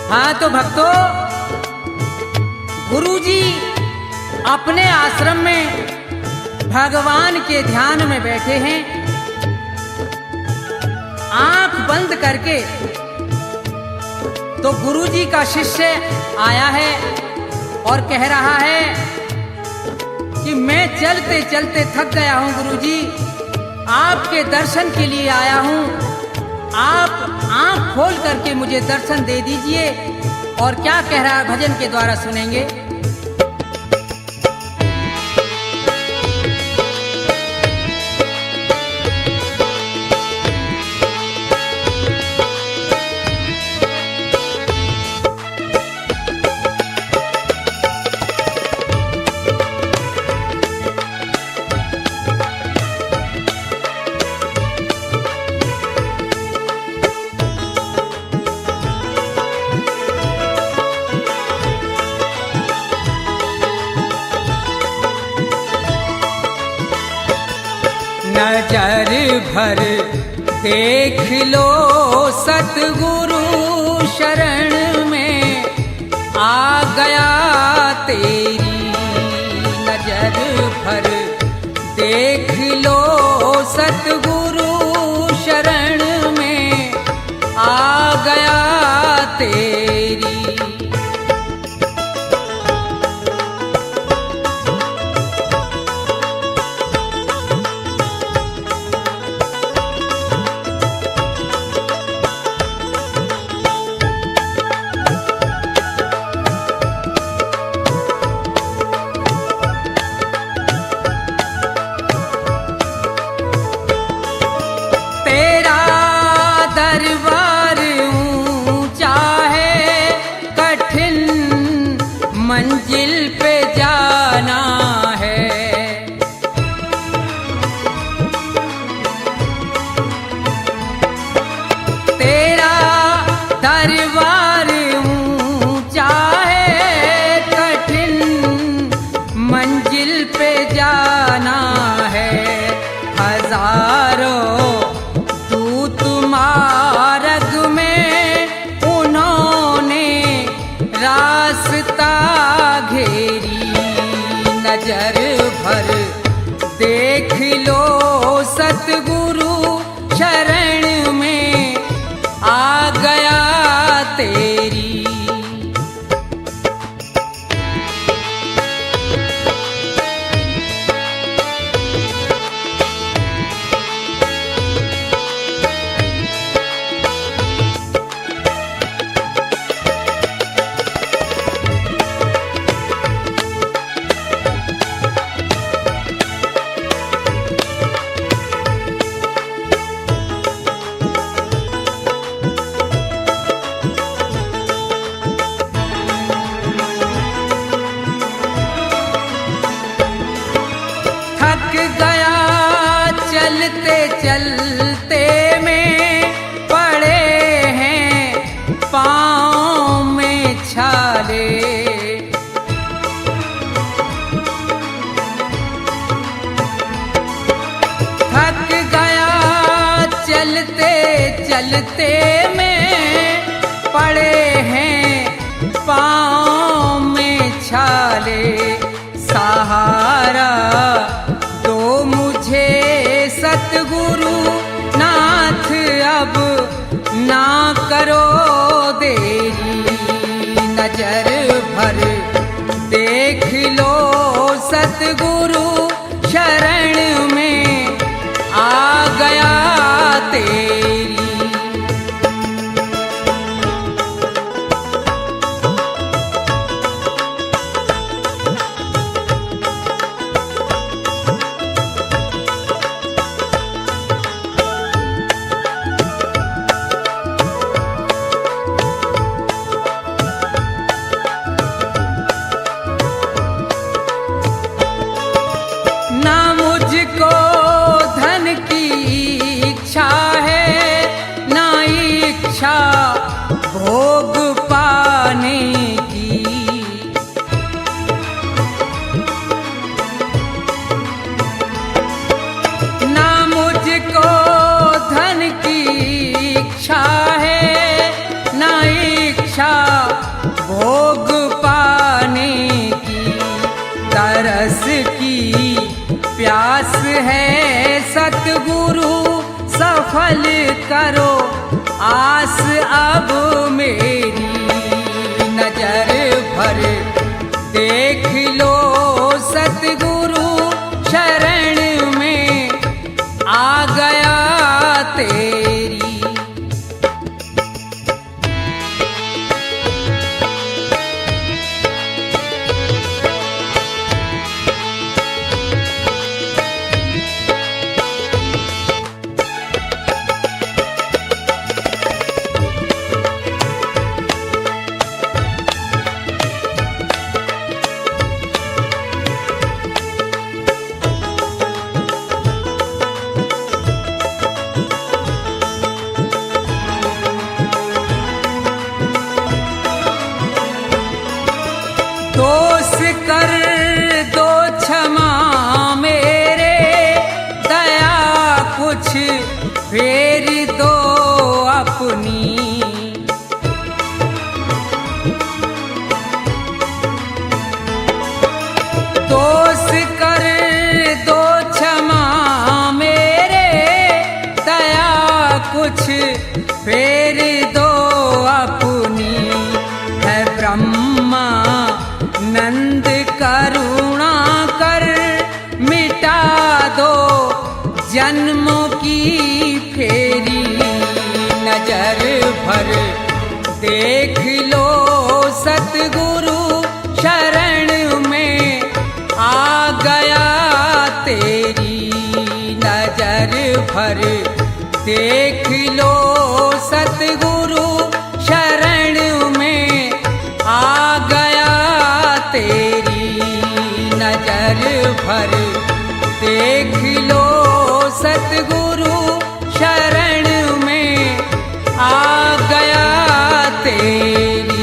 हाँ तो भक्तों, गुरुजी अपने आश्रम में भगवान के ध्यान में बैठे हैं। आंख बंद करके तो गुरुजी का शिष्य आया है और कह रहा है कि मैं चलते चलते थक गया हूं गुरुजी, आपके दर्शन के लिए आया हूं, आप आंख खोल करके मुझे दर्शन दे दीजिए। और क्या कह रहा है भजन के द्वारा सुनेंगे। नजर भर देख लो सतगुरु शरण में आ गया तेरी। नजर भर देख लो सतगुरु शरण में आ गया तेरी। दरबार ऊंचा है, कठिन मंजिल पे जाना है। तेरा दरबार ऊंचा है, कठिन मंजिल पे जाना है। हजारों मार्ग में उन्होंने रास्ता घेरी। नजर भर देख लो सतगुरु शरण में आ गया तेरी। चलते चलते में पड़े हैं पाँव में छाले। थक गया चलते चलते में पड़े हैं पाँव में छाले। सहारा दो मुझे सतगुरु नाथ, अब ना करो देरी। नजर भर देख लो सतगुरु शरण में आ गया तेरी। मुझको धन की इच्छा है, ना इच्छा भोग पाने की। ना मुझको धन की इच्छा है, ना इच्छा करो आस अब मेरी, नजर भर देख लो सतगुरु शरण में आ गया तेरी। दोष कर दो क्षमा मेरे, दया कुछ फेर दो अपनी। दोष कर दो क्षमा मेरे, दया कुछ फेर दो अपनी। है ब्रह्मा नंद करुणा कर मिटा दो जन्मों की फेरी, नजर भर देख लो सतगुरु शरण में आ गया तेरी। नजर भर देख लो सतगुरु शरण में आ गया तेरी। नजर भर देख लो सतगुरु शरण में आ गया तेरी।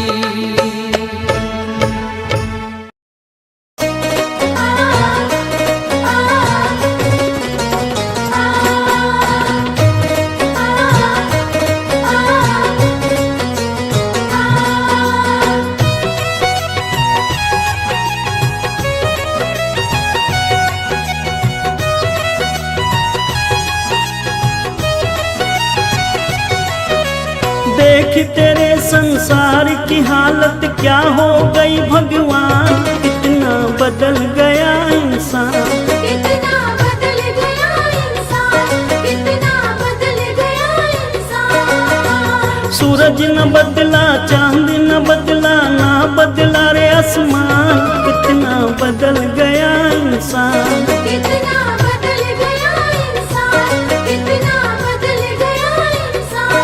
देख तेरे संसार की हालत क्या हो गई भगवान, कितना बदल गया इंसान, कितना बदल गया इंसान, कितना बदल गया इंसान। सूरज न बदला, चांद न बदला, ना बदला रे आसमान, कितना बदल गया इंसान, कितना बदल गया इंसान, कितना बदल गया इंसान।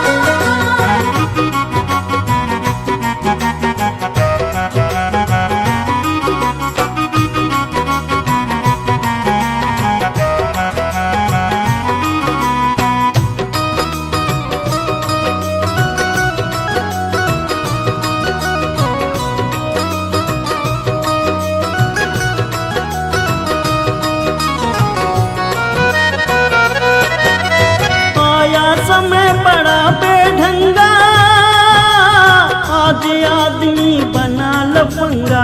समय बड़ा बेढंगा, आज आदमी बना लफंगा।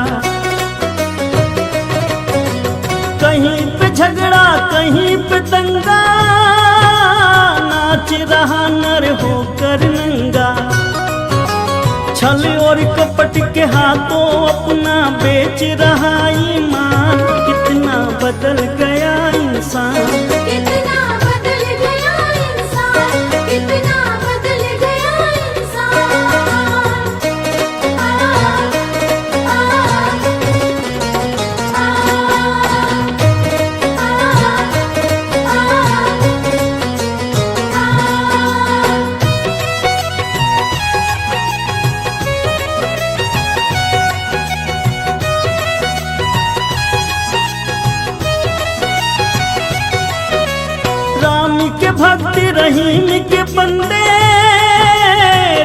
कहीं पे झगड़ा कहीं पे दंगा, नाच रहा नर होकर नंगा। छल और कपट के हाथों अपना बेच रहा ईमान, कितना बदल गया इंसान, कितना बदल गया इंसान, कितना बदल गया इंसान। के भक्त रहीम के बंदे,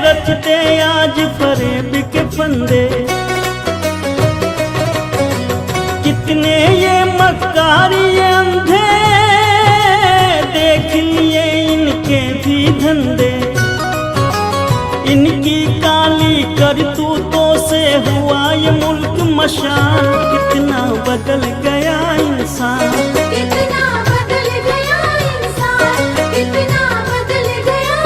रचते आज फरेब के फंदे। कितने ये मक्कारी ये अंधे, देख लिए इनके भी धंधे। इनकी काली करतूतों से हुआ ये मुल्क मशान, कितना बदल गया इंसान, कितना बदल गया इंसान, कितना बदल गया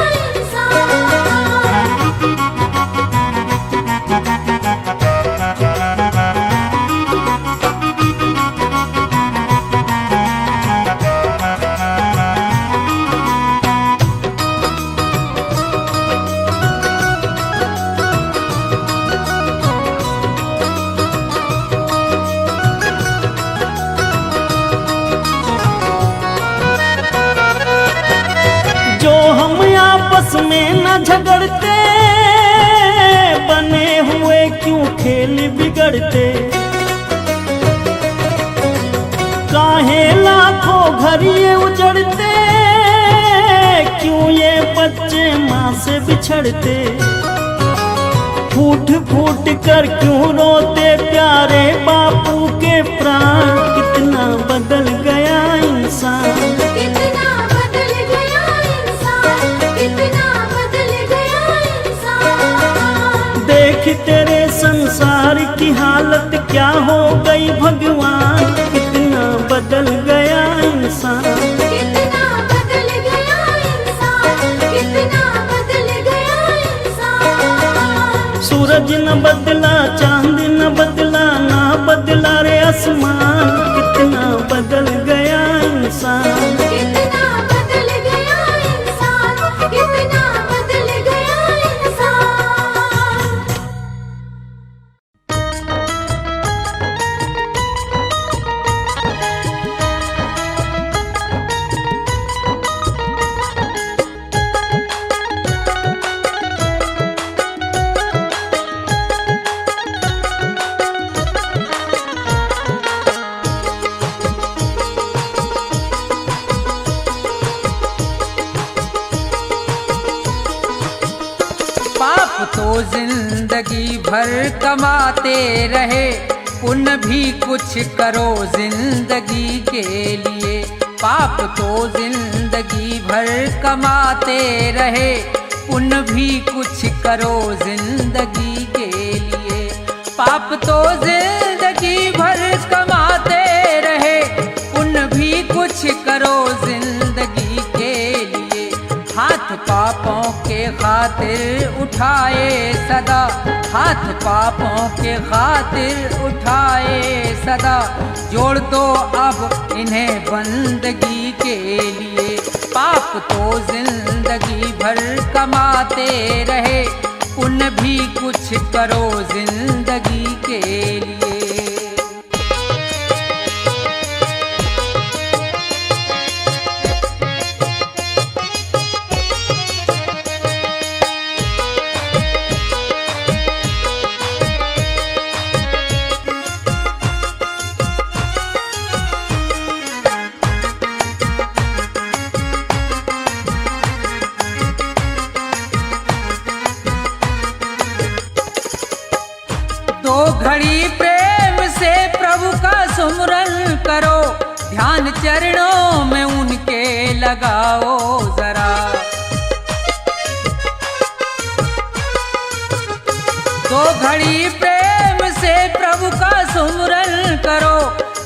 में न झगड़ते, बने हुए क्यों खेल बिगड़ते। काहे लाखों घर ये उजड़ते, क्यों ये बच्चे माँ से बिछड़ते। फूट फूट कर क्यों रोते प्यारे बापू के प्राण। कितना बदल गया इंसान, कितना बदल गया इंसान, कितना बदल गया इंसान। देख तेरे संसार की हालत क्या हो गई भगवान। कितना बदल गया इंसान, कितना बदल गया इंसान, कितना बदल गया इंसान। सूरज न बदला, चांद न बदला, ना बदला रे आसमान। कितना बदल गया इंसान, कितना बदल गया इंसान, कितना बदल गया इंसान। तो जिंदगी भर कमाते रहे, पुण्य भी कुछ करो जिंदगी के लिए। पाप तो जिंदगी भर कमाते रहे, पुण्य भी कुछ करो जिंदगी के लिए। पाप तो जिंदगी भर कमाते रहे, पुण्य भी कुछ करो जिंदगी के लिए। हाथ पापों के खातिर उठाए सदा, हाथ पापों के खातिर उठाए सदा। जोड़ दो अब इन्हें बंदगी के लिए। पाप तो जिंदगी भर कमाते रहे, पुण्य भी कुछ करो जिंदगी के लिए। दो घड़ी प्रेम से प्रभु का सुमरन करो, ध्यान चरणों में उनके लगाओ जरा। दो घड़ी प्रेम से प्रभु का सुमरन करो,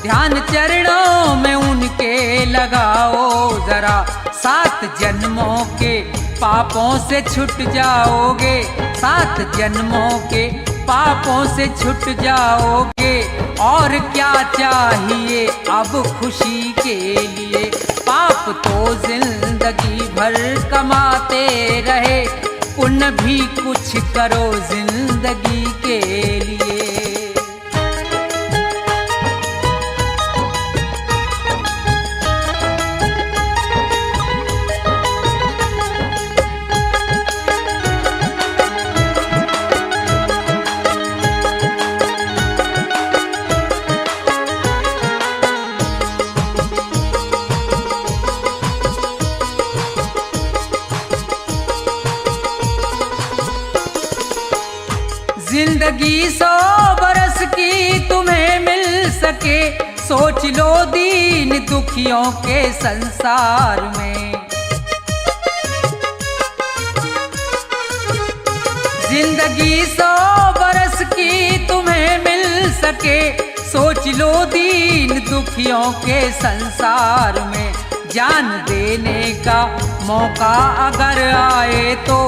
ध्यान चरणों में उनके लगाओ जरा। 7 जन्मों के पापों से छूट जाओगे, 7 जन्मों के पापों से छूट जाओगे। और क्या चाहिए अब खुशी के लिए। पाप तो जिंदगी भर कमाते रहे, पुण्य भी कुछ करो जिंदगी के लिए। जिंदगी 100 बरस की तुम्हें मिल सके, सोच लो दीन दुखियों के संसार में। जिंदगी 100 बरस की तुम्हें मिल सके, सोच लो दीन दुखियों के संसार में। जान देने का मौका अगर आए तो,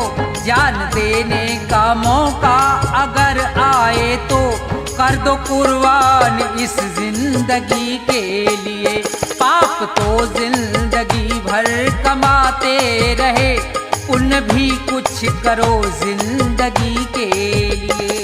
जान देने का मौका अगर आए तो, कर दो कुर्बान इस जिंदगी के लिए। पाप तो जिंदगी भर कमाते रहे, पुण्य भी कुछ करो जिंदगी के लिए।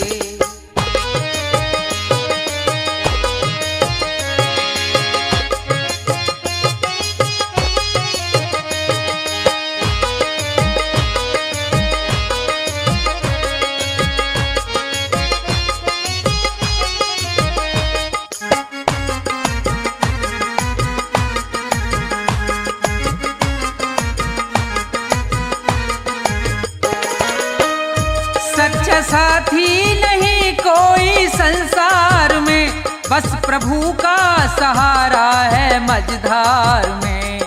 सच्चा साथी नहीं कोई संसार में, बस प्रभु का सहारा है मझधार में।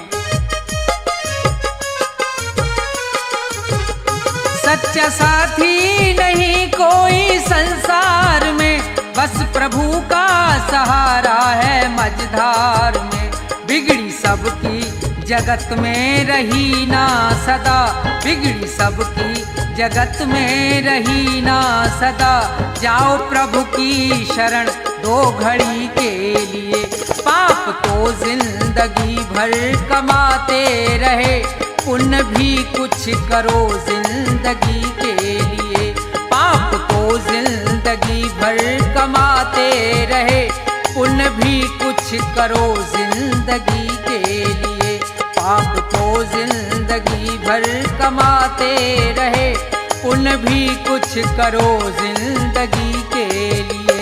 सच्चा साथी नहीं कोई संसार में, बस प्रभु का सहारा है मझधार में। बिगड़ी सबकी जगत में रही ना सदा, बिगड़ी सबकी जगत में रही ना सदा। जाओ प्रभु की शरण दो घड़ी के लिए, पाप तो जिंदगी भर कमाते रहे, पुण्य भी कुछ करो जिंदगी के लिए। पाप तो जिंदगी भर कमाते रहे, पुण्य भी कुछ करो जिंदगी के लिए। पाप तो जिंदगी भर कमाते रहे, पुण्य भी कुछ करो जिंदगी के लिए।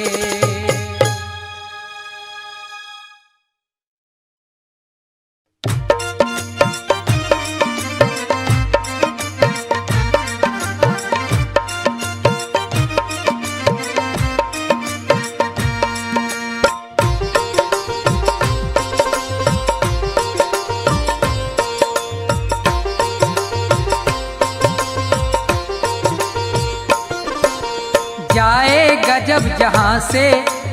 जाएगा जब जहाँ से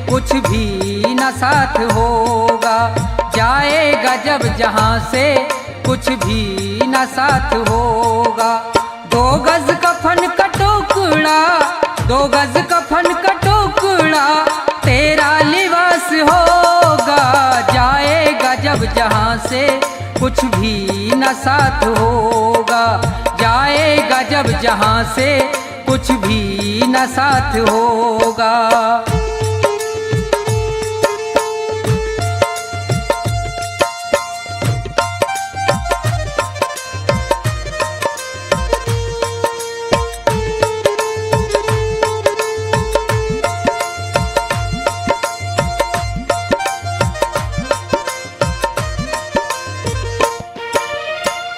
कुछ भी न साथ होगा, जाएगा जब जहाँ से कुछ भी न साथ होगा। दो गज कफन का टुकड़ा, दो गज कफन का टुकड़ा तेरा लिबास होगा। जाएगा जब जहाँ से कुछ भी न साथ होगा, जाएगा जब जहाँ से कुछ भी न साथ होगा।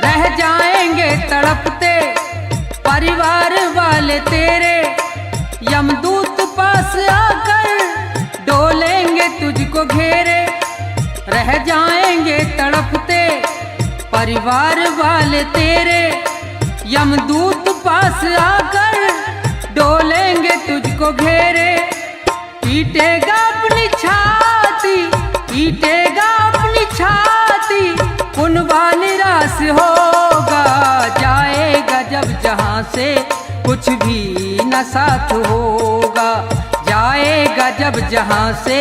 रह जाएंगे तड़पते परिवार वाले तेरे, यमदूत पास आकर डोलेंगे तुझको घेरे। रह जाएंगे तड़पते परिवार वाले तेरे, यमदूत पास आकर डोलेंगे तुझको घेरे। पीटेगा अपनी छाती, पीटेगा अपनी छाती, कुनबा निराश होगा। जाएगा जब जहाँ से कुछ भी न साथ होगा, जाएगा जब जहाँ से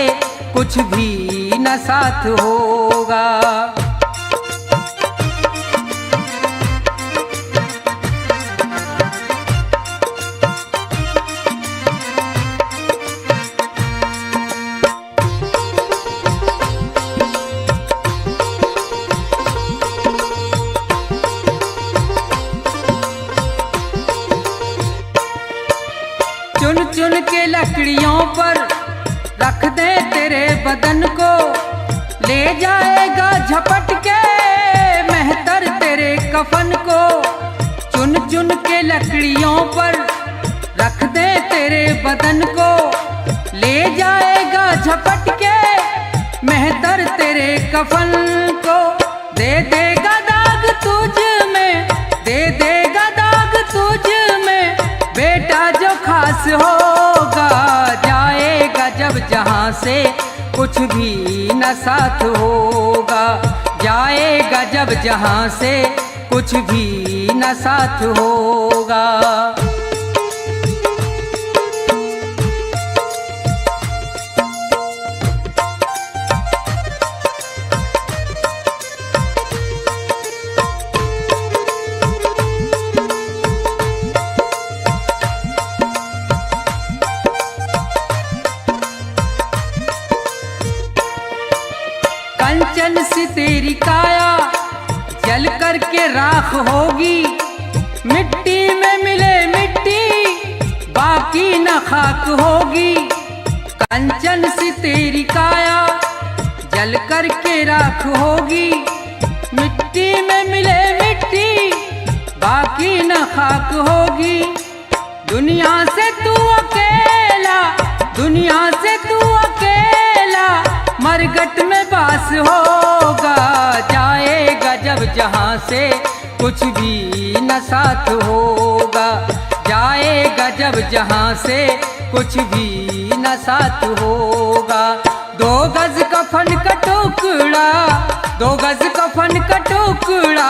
कुछ भी न साथ होगा। चुन चुन के लकड़ियों पर रख दे तेरे बदन को, ले जाएगा झपट के मेहतर तेरे कफन को। चुन चुन के लकड़ियों पर रख दे तेरे बदन को, ले जाएगा झपट के मेहतर तेरे कफन को। दे देगा दाग तुझ में, दे देगा दाग तुझ में, बेटा जो खास होगा। जाएगा जब जहाँ से कुछ भी न साथ होगा, जाएगा जब जहाँ से कुछ भी न साथ होगा। कंचन सी तेरी काया जल करके राख होगी, मिट्टी में मिले मिट्टी बाकी न खाक होगी। कंचन सी तेरी काया जल करके राख होगी, मिट्टी में मिले मिट्टी बाकी न खाक होगी। दुनिया से तू अकेला, दुनिया से तू अकेला मरगट में बास होगा। जाएगा जब जहाँ से कुछ भी न साथ होगा, जाएगा जब जहाँ से कुछ भी न साथ होगा। 2 गज कफन का टुकड़ा, 2 गज कफन का टुकड़ा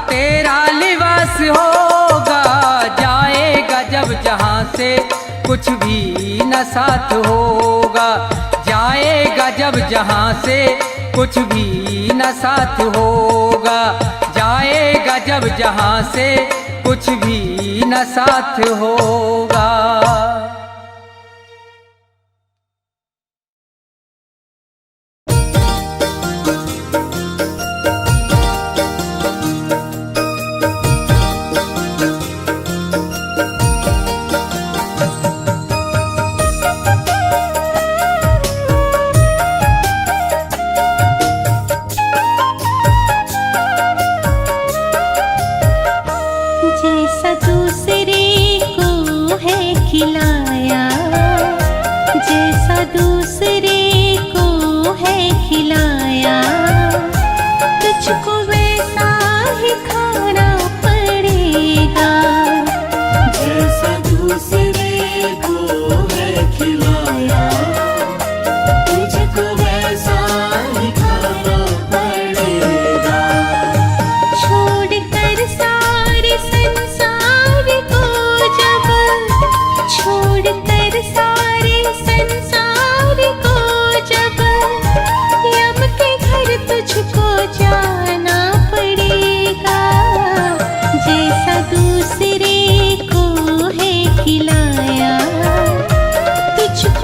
तेरा लिबास होगा। जाएगा जब जहाँ से कुछ भी न साथ होगा, जाएगा जब जहाँ से कुछ भी न साथ होगा, जाएगा जब जहाँ से कुछ भी न साथ होगा। जैसा दूसरे को है खिलाया, जैसा दूसरे को है खिलाया, तुझको वैसा ही खाना पड़ेगा। जैसा दूसरे को है खिलाया, तुझको वैसा ही खाना पड़ेगा। छोड़कर सारे संसार को जब, छोड़कर सारे संसार को जब, यम के घर तुझको जाना पड़ेगा। जैसा दूसरे को है खिलाया, तुझको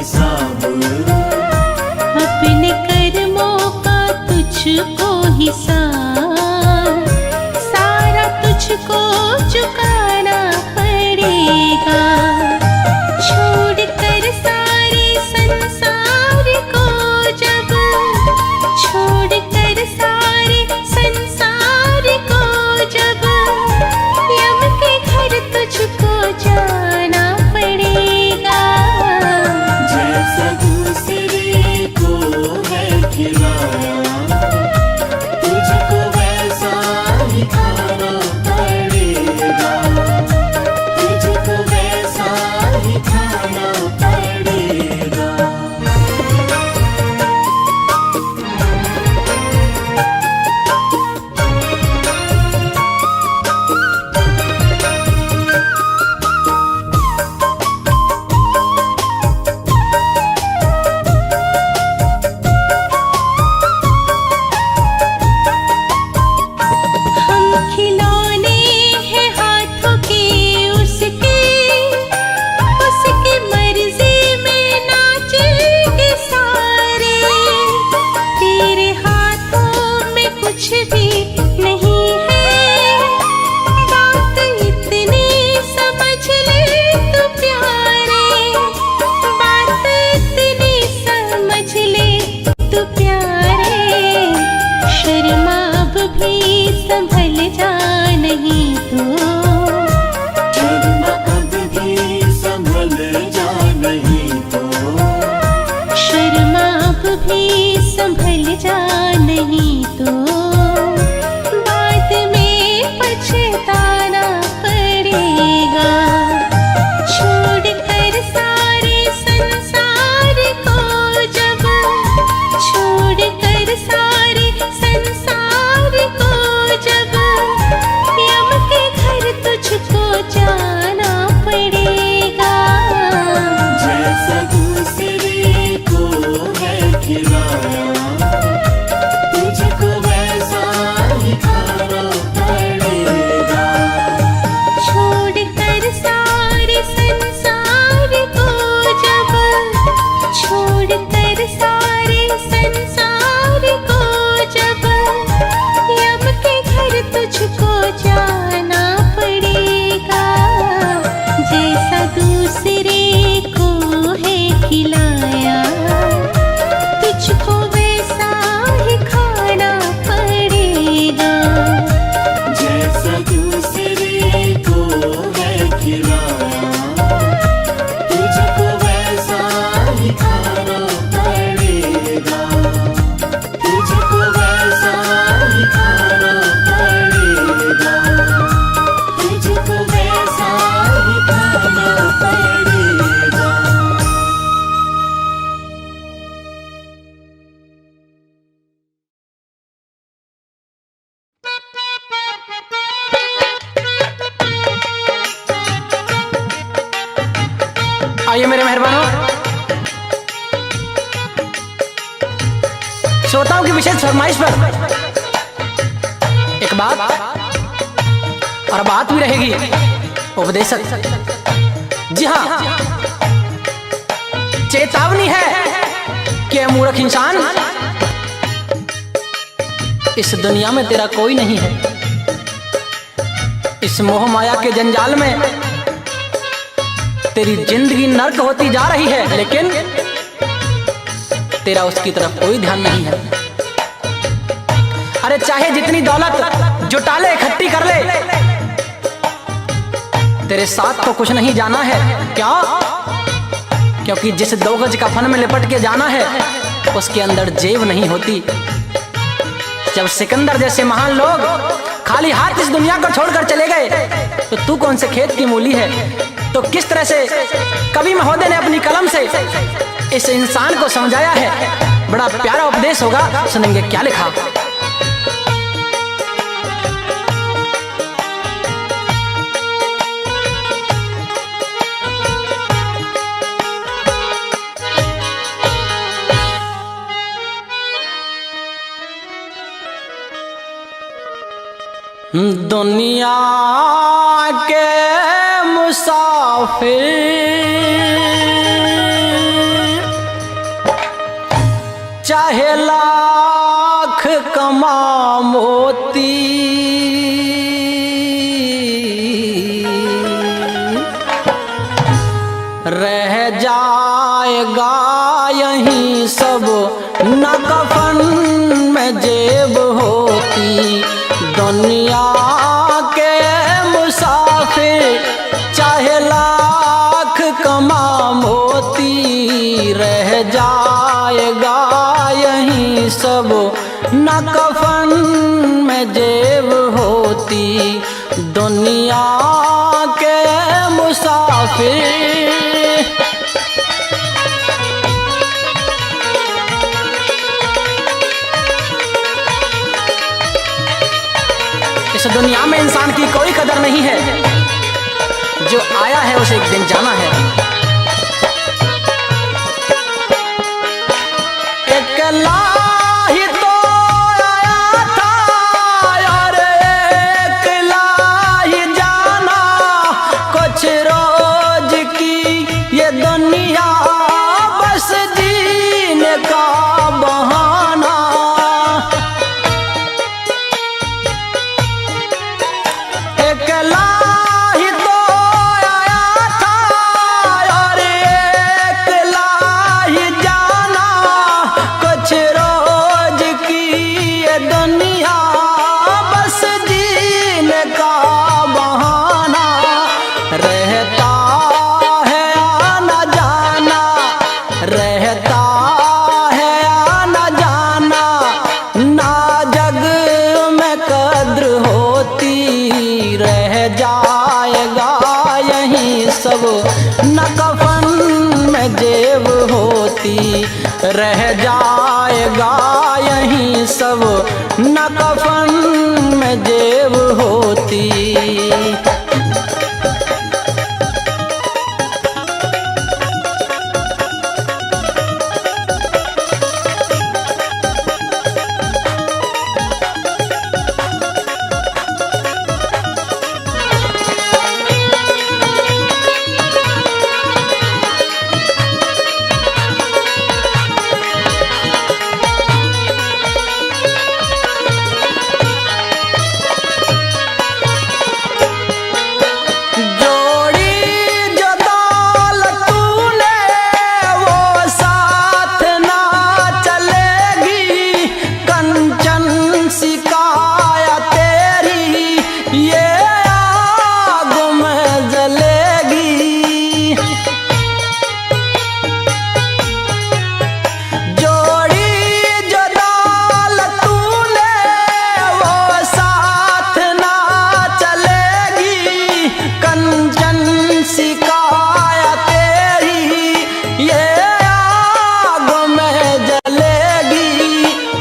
हिसाब, अपने कर्मों का तुझको हिसाब, सारा तुझको चुकाना पड़ेगा। छोड़कर सारे संसार को जब, छोड़कर सारे संसार को जब, यम के घर तुझको जाना पड़ेगा। जैसा दूसरे को है खिलाया, तुझको वैसा ही खाना पड़ेगा, तुझको वैसा ही खाना पड़ेगा। हम खिलौने हैं हाथों के उसके, उसकी मर्जी में नाचेंगे सारे। तेरे हाथों में कुछ भी नहीं है, बात इतनी समझ ले तू प्यारे, बात इतनी समझ ले तू प्यारे। शर्मा अब भी संभल जा नहीं तो, शर्मा अब भी संभल जा नहीं तो, शर्मा अब भी संभल जा नहीं तो, बाद में पछताना पड़ेगा। छोड़कर सारे संसार को जब, छोड़कर सारे संसार को जब, यम के घर तुझको जाना पड़ेगा। जैसा दूसरे को है खिलाया, तुझको वैसा ही खाना पड़ेगा। छोड़कर सारे संसार को जब, छोड़कर सारे संसार को जब, यम के घर तुझको जाना पड़ेगा। जैसा दूसरे को है खिलाया, तुझको वैसा ही खाना पड़ेगा। जैसा दूसरे को है खिलाया, तुझको वैसा ही खाना पड़ेगा, तुझको वैसा ही खाना पड़ेगा, तुझको वैसा ही खाना पड़ेगा। आइए मेरे मेहरबानों, श्रोताओं की विशेष फरमाइश पर एक बात और बात भी रहेगी उपदेशक। जी हाँ, चेतावनी है कि मूर्ख इंसान, इस दुनिया में तेरा कोई नहीं है। इस मोह माया के जंजाल में तेरी जिंदगी नर्क होती जा रही है, लेकिन तेरा उसकी तरफ कोई ध्यान नहीं है। अरे चाहे जितनी दौलत जुटा ले, इकट्ठी कर ले, तेरे साथ तो कुछ नहीं जाना है। क्या? क्योंकि जिस 2 गज कफन में लिपट के जाना है, उसके अंदर जेब नहीं होती। जब सिकंदर जैसे महान लोग खाली हाथ इस दुनिया को छोड़कर चले गए, तो तू कौन से खेत की मूली है? तो किस तरह से कवि महोदय ने अपनी कलम से इस इंसान को समझाया है। बड़ा प्यारा उपदेश होगा, सुनेंगे क्या लिखा। दुनिया के मुसाफिर चाहे लाख कमा मोती, रह जाएगा यहीं सब न कफन में जेब होती। दुनिया के मुसाफिर चाहे लाख कमा मोती, रह जाएगा यहीं सब न कफन में जेब होती। दुनिया के मुसाफिर इस दुनिया में इंसान की कोई कदर नहीं है, जो आया है उसे एक दिन जाना है। अकेला ही तो आया था और अकेला ही जाना, कुछ रोज की ये दुनिया बस जीने का बहाना। अकेला ही तो आया था और अकेला ही जाना, कुछ रोज की ये दुनिया बस जीने का बहाना। रहता है आना जाना, रहता है आना जाना, ना जग में कद्र होती। रह जाएगा यहीं सब न कफन में जेब होती। रह जाएगा यहीं सब न कफन में जेब होती।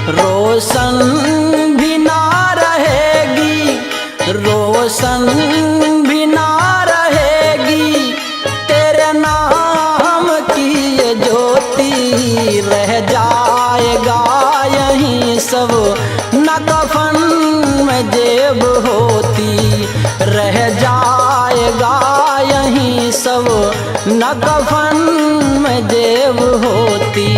रोशन भी ना रहेगी, रोशन भी ना रहेगी, तेरे नाम की ये ज्योति। रह जाएगा यहीं सब न कफन में जेब होती। रह जाएगा यहीं सब न कफन में जेब होती।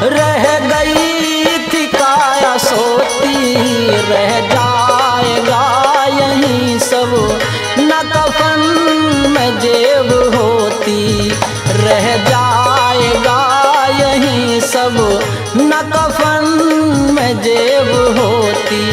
रह गई थी काया सोती, रह जाएगा जेब होती।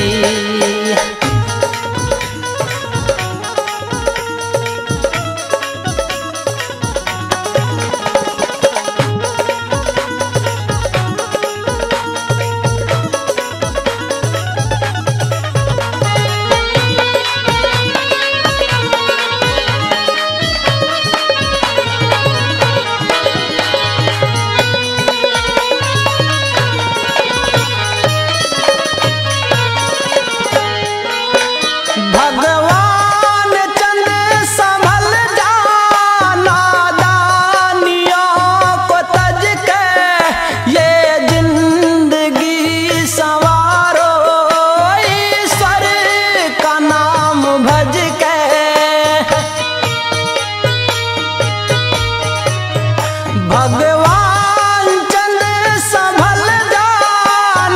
भगवान चंद संभल जा, नादानियों को तज के ये जिंदगी संवारो, ईश्वर का नाम भज के। भगवान चंद संभल जा,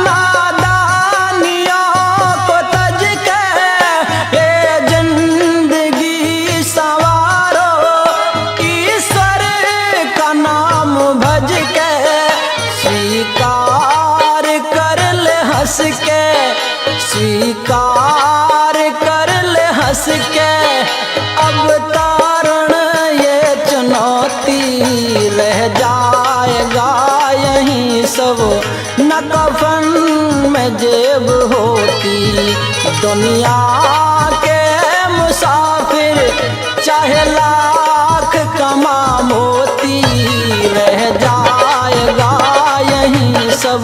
नादानियों को तज के ये जिंदगी संवारो, ईश्वर का नाम भज के। स्वीकार कर ले हंस के, स्वीकार कर ले हंस के, अब तारण ये चुनौती, रह जाएगा यहीं सब न कफन में जेब होती। दुनिया के मुसाफिर चाहे लाख कमा मोती, रह जाएगा यहीं सब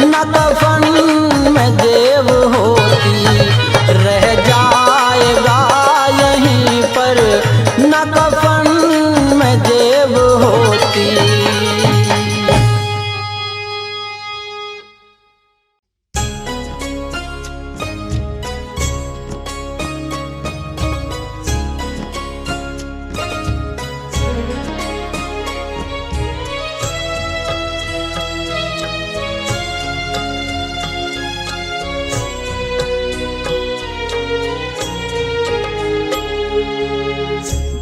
न कफन में जेब होती, रह जाएगा यहीं पर न कफन में जेब होती।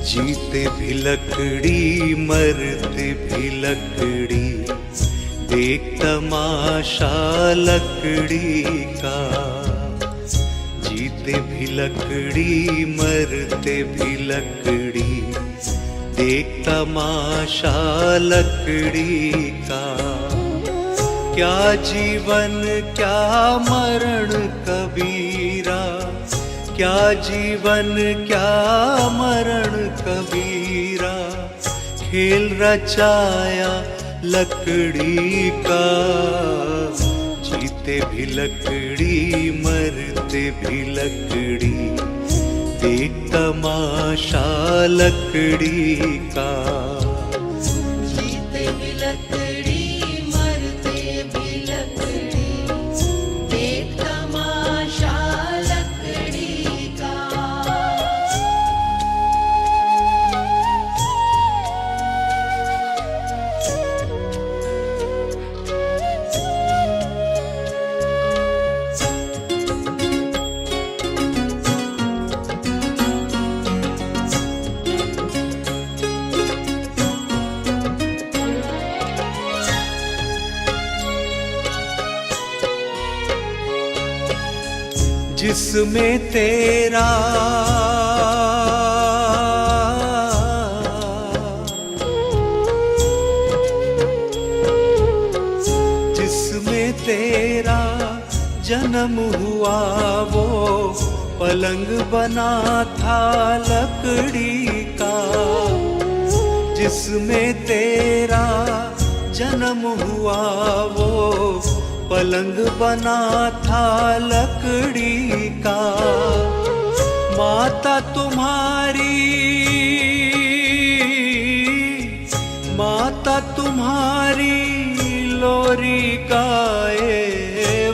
जीते भी लकड़ी मरते भी लकड़ी, देख तमाशा लकड़ी का। जीते भी लकड़ी मरते भी लकड़ी, देख तमाशा लकड़ी का। क्या जीवन क्या मरण कबीरा, क्या जीवन क्या मरण कबीरा, खेल रचाया लकड़ी का। जीते भी लकड़ी मरते भी लकड़ी, देख तमाशा लकड़ी का। जीते भी लकड़ी मरते भी लकड़ी, देख तमाशा लकड़ी का। जिसमें तेरा जिसमें तेरा जन्म हुआ वो पलंग बना था लकड़ी का। जिसमें तेरा जन्म हुआ वो पलंग बना था लकड़ी का। माता तुम्हारी लोरी गाए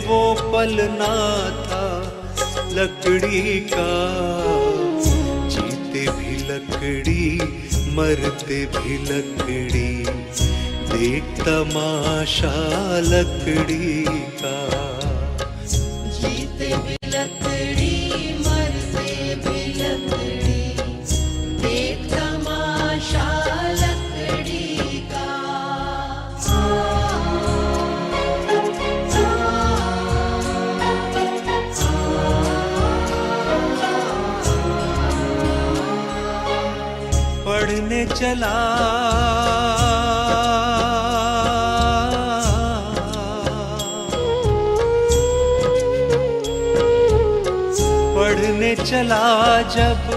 वो पलना था लकड़ी का। जीते भी लकड़ी मरते भी लकड़ी, देख तमाशा लकड़ी का। जीते भी लकड़ी मरते भी लकड़ी, देख तमाशा लकड़ी का। चला पढ़ने चला जब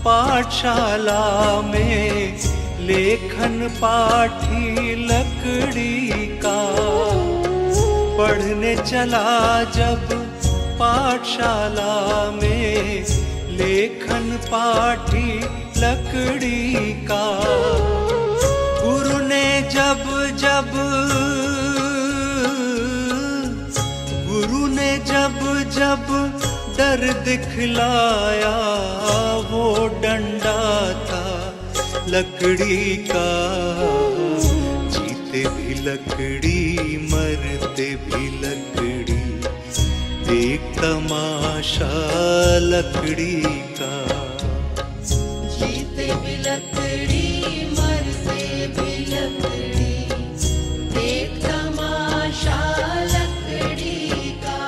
पाठशाला में लेखन पाठी लकड़ी का पढ़ने चला जब पाठशाला में लेखन पाठी लकड़ी का गुरु ने जब डर दिखलाया वो डंडा था लकड़ी का जीते भी लकड़ी मरते भी लकड़ी देख तमाशा लकड़ी का जीते भी लकड़ी मरते भी लकड़ी देख तमाशा लकड़ी का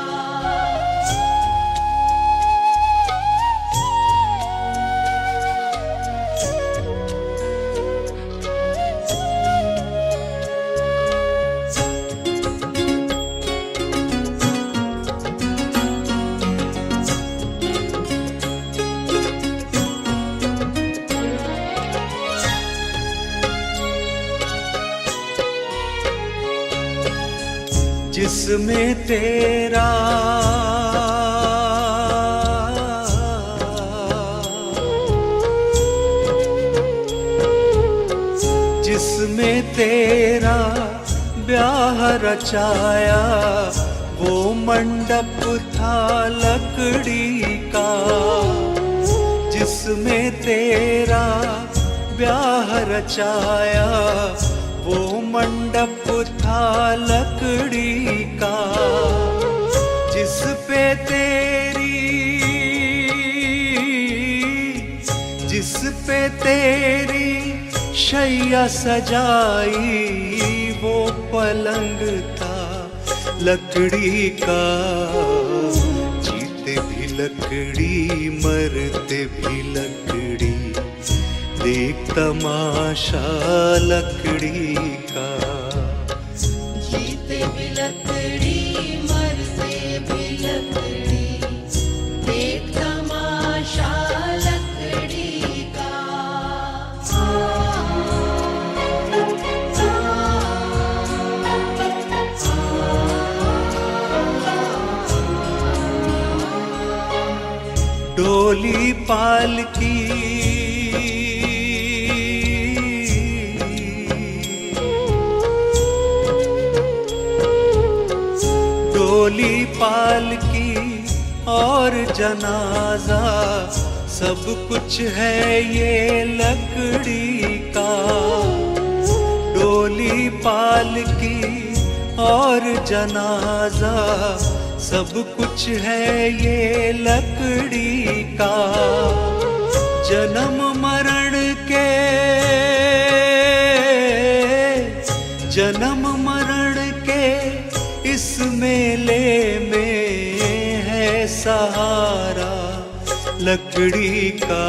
जिसमें तेरा ब्याह रचाया वो मंडप था लकड़ी का जिसमें तेरा ब्याह रचाया वो मंडप था लकड़ी का जिस पे तेरी शैया सजाई वो पलंग था लकड़ी का जीते भी लकड़ी मरते भी लकड़ी देख तमाशा लकड़ी का जीते भी लकड़ी मरते भी लकड़ी देख तमाशा लकड़ी का डोली पालकी डोली पालकी और जनाजा सब कुछ है ये लकड़ी का डोली पालकी और जनाजा सब कुछ है ये लकड़ी का जन्म मरण के इस मेले में है सहारा लकड़ी का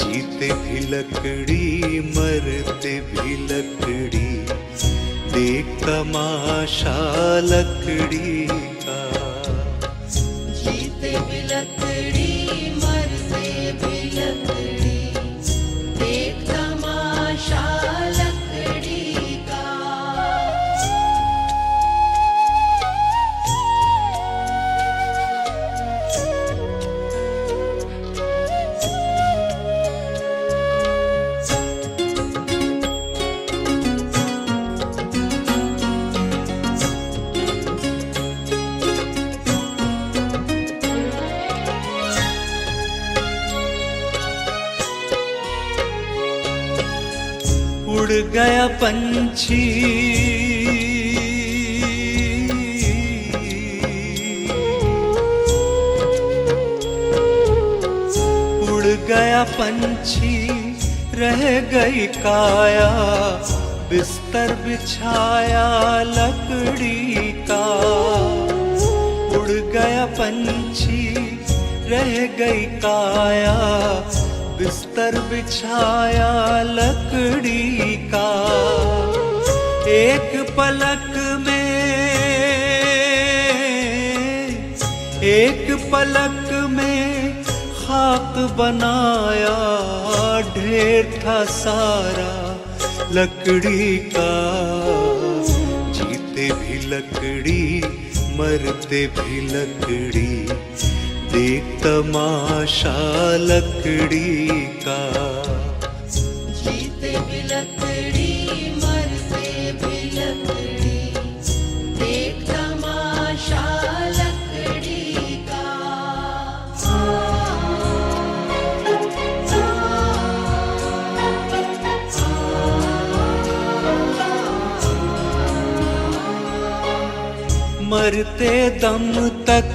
जीते भी लकड़ी मरते भी लकड़ी देख तमाशा लकड़ी का जीते भी लकड़ी मरते भी लकड़ी देख तमाशा लकड़ी का उड़ गया पंछी उड़ गया पंछी रह गई काया बिस्तर बिछाया लकड़ी का उड़ गया पंछी रह गई काया बिस्तर बिछाया लकड़ी का। एक पलक में खाक बनाया, ढेर था सारा लकड़ी का। जीते भी लकड़ी, मरते भी लकड़ी, देख तमाशा लकड़ी का। जीते भी लकड़ी, मरते भी लकड़ी, देख तमाशा लकड़ी का। मरते दम तक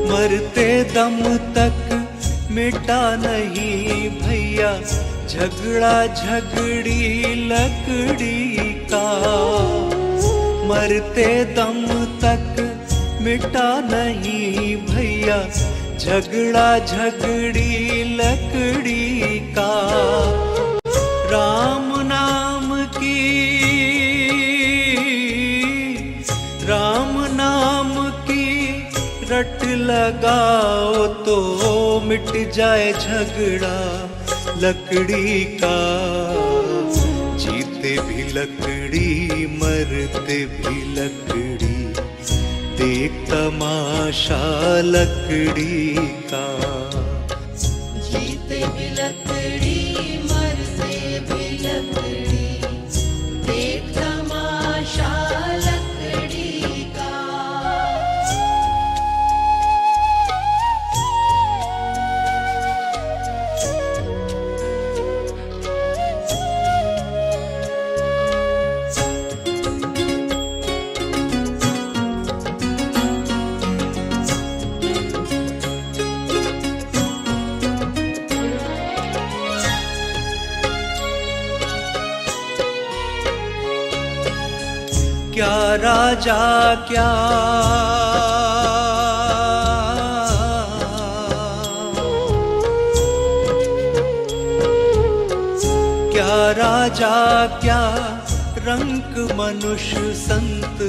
मरते दम तक मिटा नहीं भैया झगड़ा झगड़ी लकड़ी का। मरते दम तक मिटा नहीं भैया झगड़ा झगड़ी लकड़ी का। राम नाम की रट लगाओ तो मिट जाए झगड़ा लकड़ी का। जीते भी लकड़ी, मरते भी लकड़ी, देख तमाशा लकड़ी का। जीते भी लकड़ी, मरते भी लकड़ी, देख तमाशा लकड़ी का। क्या राजा क्या राजा क्या रंग मनुष्य संत,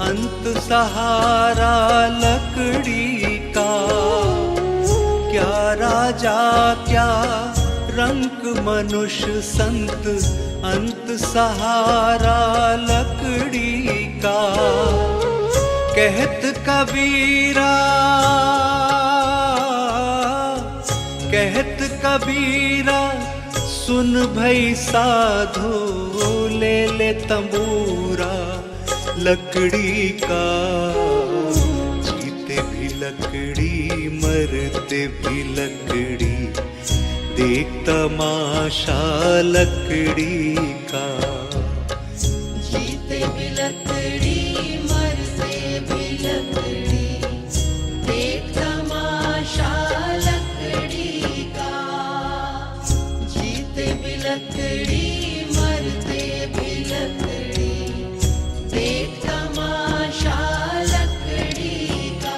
अंत सहारा लकड़ी का। क्या राजा क्या रंग मनुष्य संत, अंत सहारा लकड़ी का। कहत कबीरा सुन भई साधो, ले ले तंबूरा लकड़ी का। जीते भी लकड़ी, मरते भी लकड़ी, देख तमाशा लकड़ी का। जीते भी लकड़ी, मरते भी लकड़ी, देख तमाशा लकड़ी का। जीते भी लकड़ी, मरते भी लकड़ी, देख तमाशा लकड़ी का।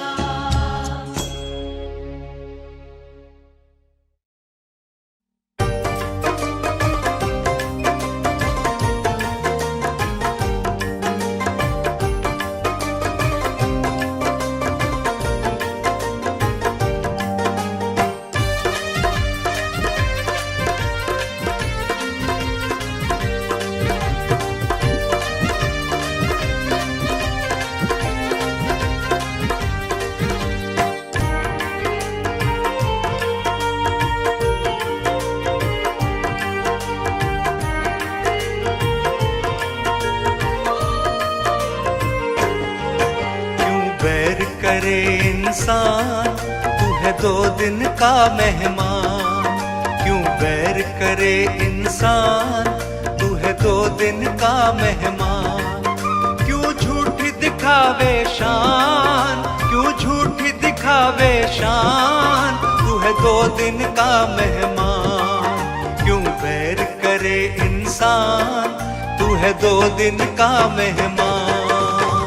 करे इंसान, तू है 2 दिन का मेहमान। क्यों बैर करे इंसान, तू है 2 दिन का मेहमान। क्यों झूठी दिखावे शान, क्यों झूठी दिखावे शान, तू है 2 दिन का मेहमान। क्यों बैर करे इंसान, तू है 2 दिन का मेहमान।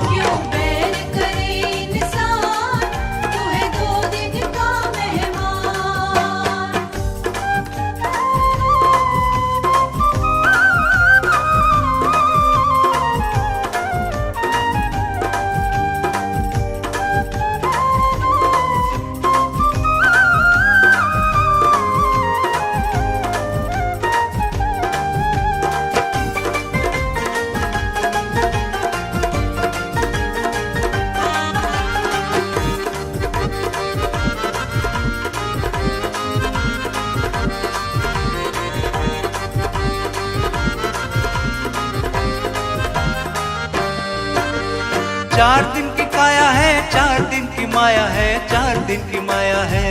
4 दिन की काया है, 4 दिन की माया है, 4 दिन की माया है।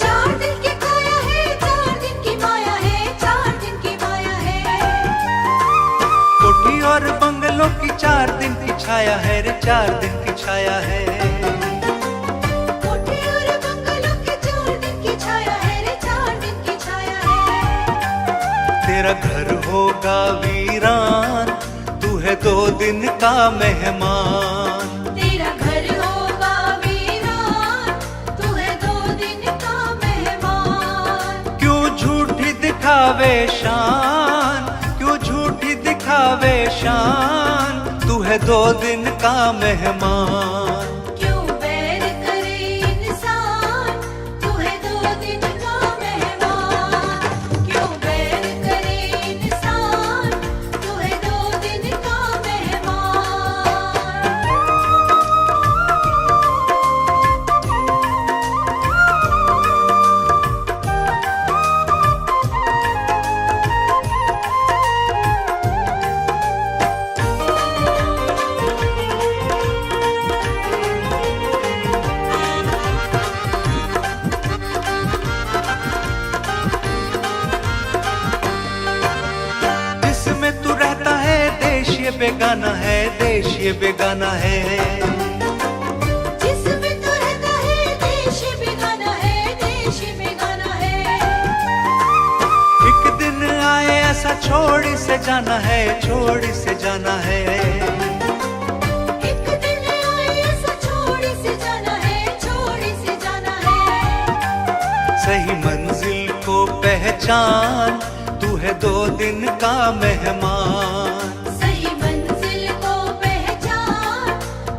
4 दिन की काया है, 4 दिन की माया है, 4 दिन की माया है। कोठी और बंगलों की 4 दिन की छाया है रे, 4 दिन की छाया है। कोठी और बंगलों की 4 दिन की छाया है रे, 4 दिन की छाया है। तेरा घर होगा वीरान, तू है 2 दिन का मेहमान। तेरा घर होगा वीरान, तू है 2 दिन का मेहमान। क्यों झूठी दिखावे शान, क्यों झूठी दिखावे शान, तू है 2 दिन का मेहमान। क्यों बैर करे इंसान, तू है 2 दिन का मेहमान। क्यों बैर करे इंसान, तू है 2 दिन का मेहमान। जिसमें तू रहता है देश ये बेगाना है, देश ये बेगाना है। जिसमें तू रहता है देश बेगाना है, देश बेगाना है। एक दिन आए ऐसा छोड़ से जाना है, छोड़ से जाना है। एक दिन आए ऐसा छोड़ से जाना है, छोड़ से जाना है। सही मंजिल को पहचान, तू है 2 दिन का मेहमान। सही मंजिल को पहचान,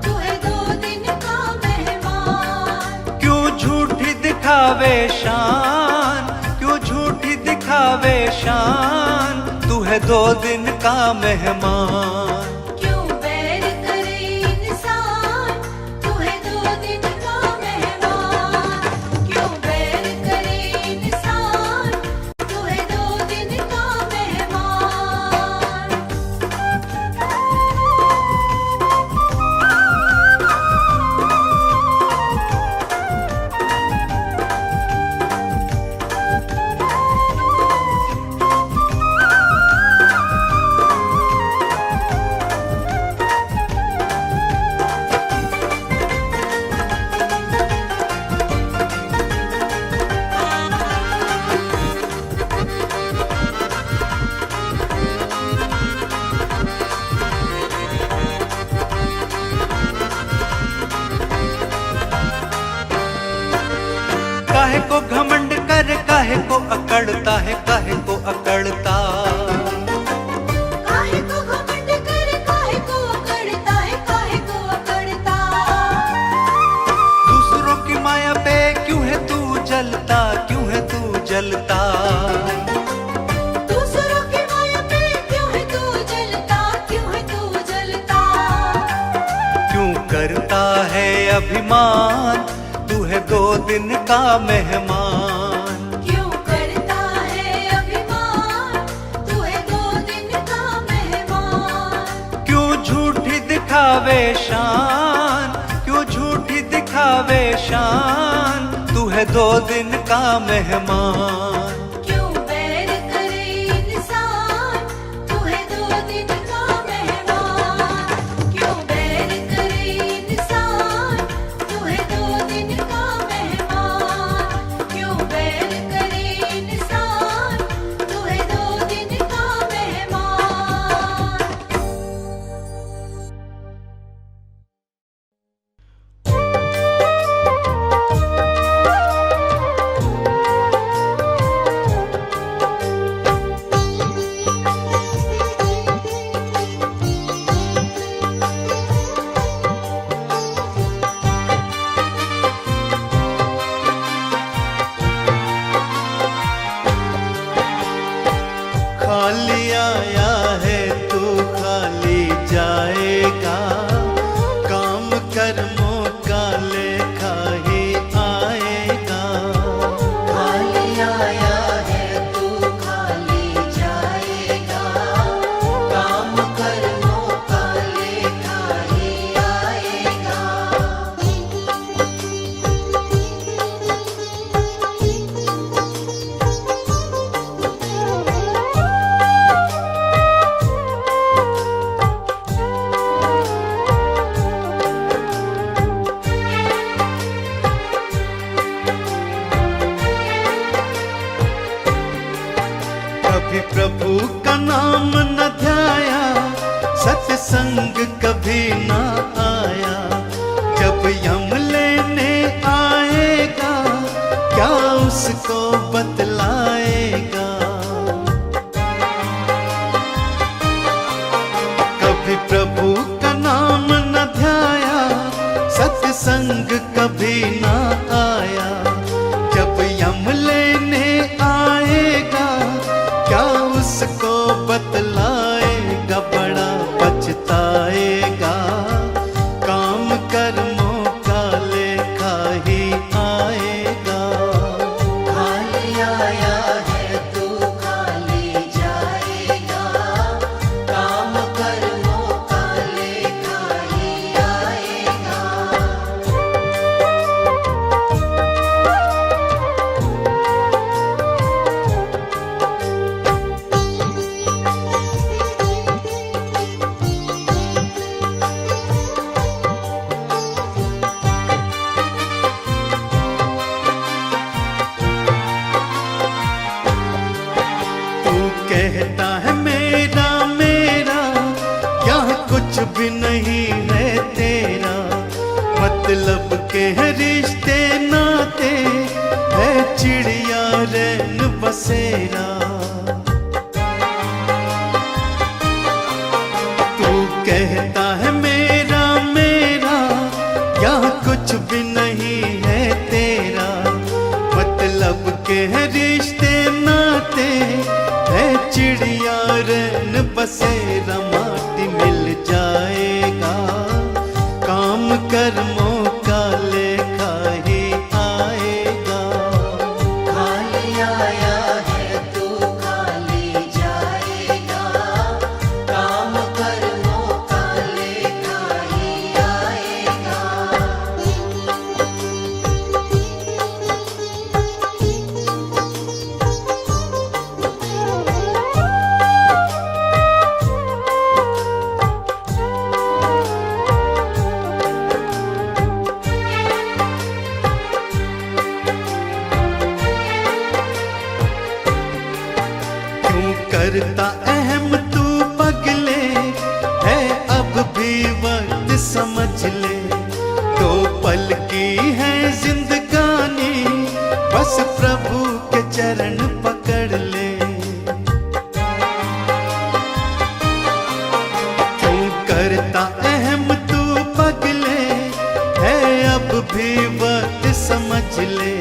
तू है 2 दिन का मेहमान। क्यों झूठी दिखावे शान, क्यों झूठी दिखावे शान, तू है 2 दिन का मेहमान। क्यों बैर करे इंसान, तू है 2 दिन का मेहमान। क्यों बैर करे इंसान, तू है 2 दिन का मेहमान। काहे को घमंड कर, काहे को अकड़ता है, काहे को अकड़ता। काहे को घमंड कर, काहे को अकड़ता है, काहे को अकड़ता। दूसरों की माया पे क्यों है तू जलता, क्यों है तू जलता। दूसरों की माया पे क्यों है तू जलता, क्यों है तू जलता। क्यों करता है अभिमान, तू है 2 दिन का मेहमान। क्यों करता है अभिमान, तू है 2 दिन का मेहमान। क्यों झूठी दिखावे शान, क्यों झूठी दिखावे शान, तू है 2 दिन का मेहमान। क्यों बैर करे इंसान, तू है 2 दिन का मेहमान। क्यों बैर करे इंसान, तू है 2 दिन का मेहमान। क्यों बैर करे इंसान, तू है 2 दिन का मेहमान। खाली आया है तू खाली जाएगा, काम कर्मों का लेखा ही आएगा। खाली आया है तू खाली जाएगा, काम कर्मों का लेखा कभी प्रभु का नाम न ध्याया, सत्संग कभी ना आया। जब यम लेने आएगा, क्या उसको बतलाएगा। कभी प्रभु का नाम न ध्याया, सत्संग कभी ना आया। जब यम लेने आएगा, क्या उसको बतलाएगा। बड़ा पछताएगा, काम कर्मों का लेखा ही आएगा। खाली आया है तू खाली जाएगा, काम कर्मों का लेखा ही आएगा। तू कहता है मेरा मेरा, यहाँ कुछ भी नहीं है तेरा। मतलब के है रिश्ते नाते, है चिड़िया रैन बसेरा। तू कहता है मेरा मेरा, यहाँ कुछ भी नहीं है तेरा। मतलब के है रिश्ते नाते, है चिड़िया रैन बसेरा। माटी मिल जाएगा, काम कर्मों का लेखा ही आएगा। खाली आया है तू खाली जाएगा, काम कर्मों का लेखा ही आएगा। क्यों करता अहम तू पगले, है अब भी वक्त समझ ले। दो पल की है जिंदगानी, बस प्रभु के चरण पकड़ ले। क्यों करता अहम तू पगले, है अब भी वक्त समझ ले।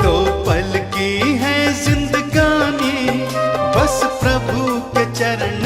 दो पल की है जिंदगानी, बस प्रभु के चरण